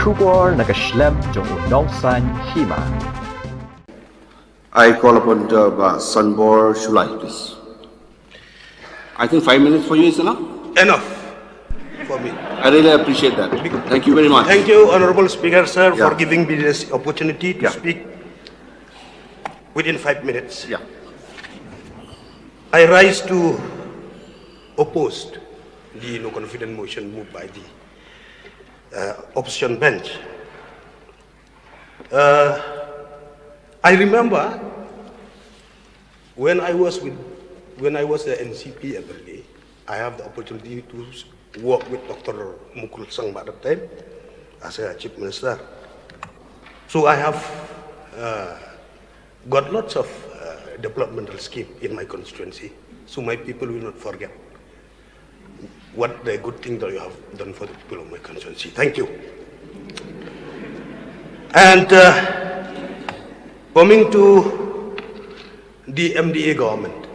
Kubor nagaslem jong Nongkhrong Hima. I call upon Sanbor Shulai, please. I think 5 minutes for you is enough. Enough for me. I really appreciate that. Thank you very much. Thank you, Honorable Speaker, sir, Yeah. for giving me this opportunity to Yeah. speak within 5 minutes. Yeah. I rise to oppose the no confidence motion moved by the opposition bench. I remember when I was the NCP at Blei, I have the opportunity to work with Dr. Mukul Sang at that time as a chief minister. So I have got lots of developmental scheme in my constituency, so my people will not forget what the good thing that you have done for the people of my constituency. Thank you. And coming to the MDA government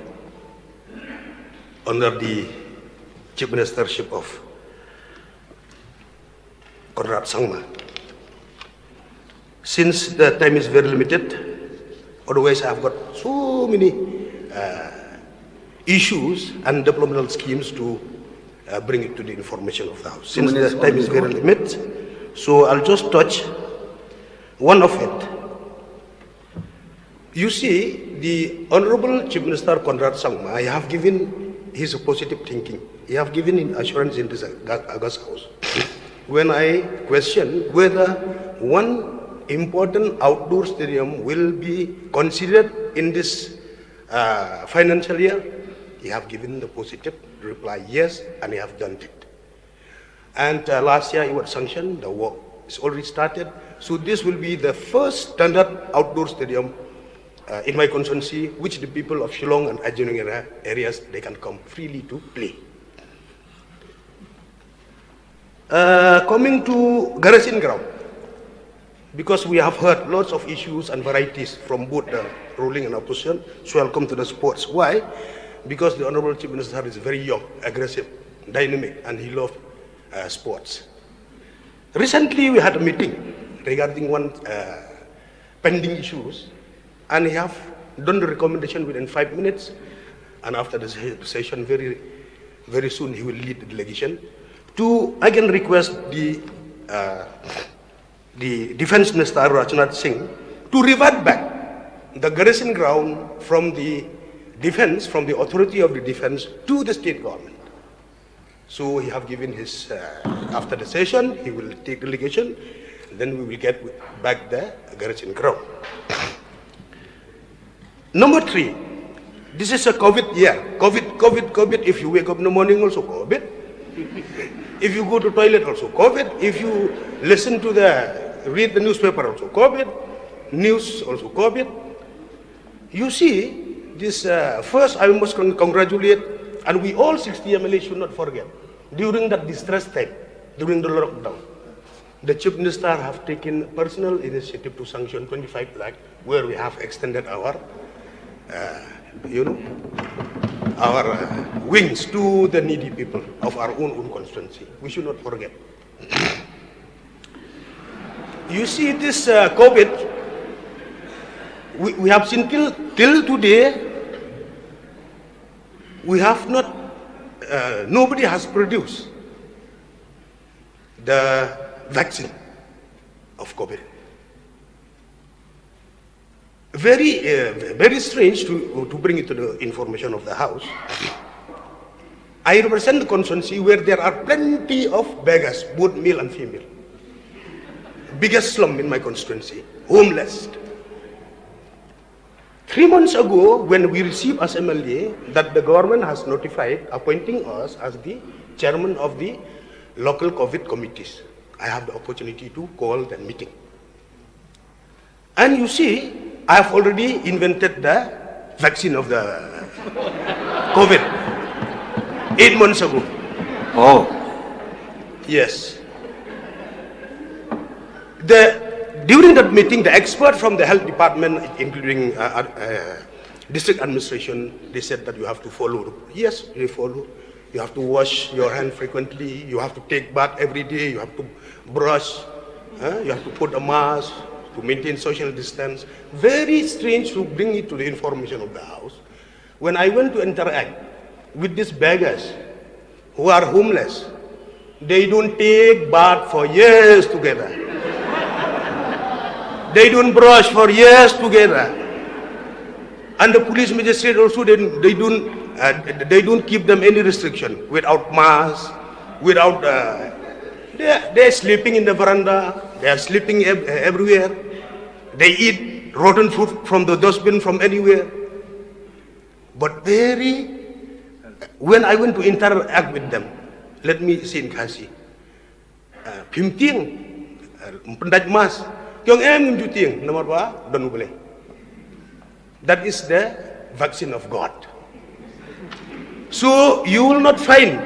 under the chief ministership of Konrad Sangma, since the time is very limited, otherwise I have got so many issues and developmental schemes to bring it to the information of the House. Since the time is very limited, so I'll just touch one of it. You see, the Honorable Chief Minister Konrad Sangma, I have given his positive thinking. He have given him assurance in this August House. When I question whether one important outdoor stadium will be considered in this financial year, he have given the positive reply, yes, and he have done it. And last year it was sanctioned, the work is already started. So this will be the first standard outdoor stadium in my constituency, which the people of Shillong and adjoining areas, they can come freely to play. Coming to Garrison ground, because we have heard lots of issues and varieties from both the ruling and opposition, so I'll come to the sports. Why? Because the Honorable Chief Minister is very young, aggressive, dynamic, and he loves sports. Recently, we had a meeting regarding one pending issues, and he have done the recommendation within 5 minutes, and after the session, very soon he will lead the delegation to again request the Defense Minister Rajnath Singh to revert back the garrison ground from the defense, from the authority of the defense to the state government. So he have given his, after the session, he will take delegation, then we will get back the garrison ground. Number 3, this is a COVID year. COVID, if you wake up in the morning also COVID. If you go to toilet also COVID. If you listen to read the newspaper also COVID. News also COVID. You see, this first I must congratulate, and we all 60 MLA should not forget, during that distress time, during the lockdown, the Chief Minister have taken personal initiative to sanction 25 lakh, where we have extended our, our wings to the needy people of our own constituency. We should not forget. You see, this COVID, we have seen till today, we have not, nobody has produced the vaccine of COVID. Very strange to bring it to the information of the House. I represent the constituency where there are plenty of beggars, both male and female. Biggest slum in my constituency, homeless. 3 months ago, when we received as MLA that the government has notified appointing us as the chairman of the local COVID committees, I have the opportunity to call the meeting. And you see, I have already invented the vaccine of the COVID 8 months ago. Oh. Yes. During that meeting, the expert from the health department, including district administration, they said that you have to follow. Yes, they follow. You have to wash your hand frequently. You have to take bath every day. You have to brush. You have to put a mask to maintain social distance. Very strange to bring it to the information of the house. When I went to interact with these beggars who are homeless, they don't take bath for years together. They don't brush for years together. And the police magistrate also, they don't give them any restriction without mask, without, they're sleeping in the veranda, they are sleeping everywhere. They eat rotten food from the dustbin from anywhere. But when I went to interact with them, let me see in Kasi. Pimting, pendat mas, kyong em juting, Namarba, dan Blei. That is the vaccine of God. So you will not find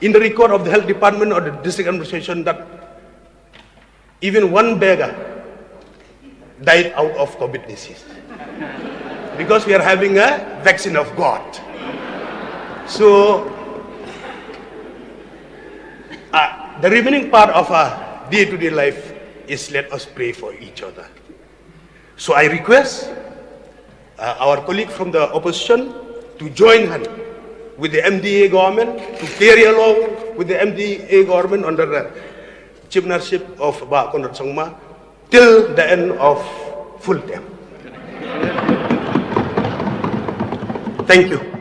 in the record of the health department or the district administration that even one beggar died out of COVID disease. Because we are having a vaccine of God. So, the remaining part of our day-to-day life is let us pray for each other. So I request our colleague from the opposition to join hand with the MDA government, to carry along with the MDA government under the chieftainship of Ba Konrad Sangma till the end of full term. Thank you.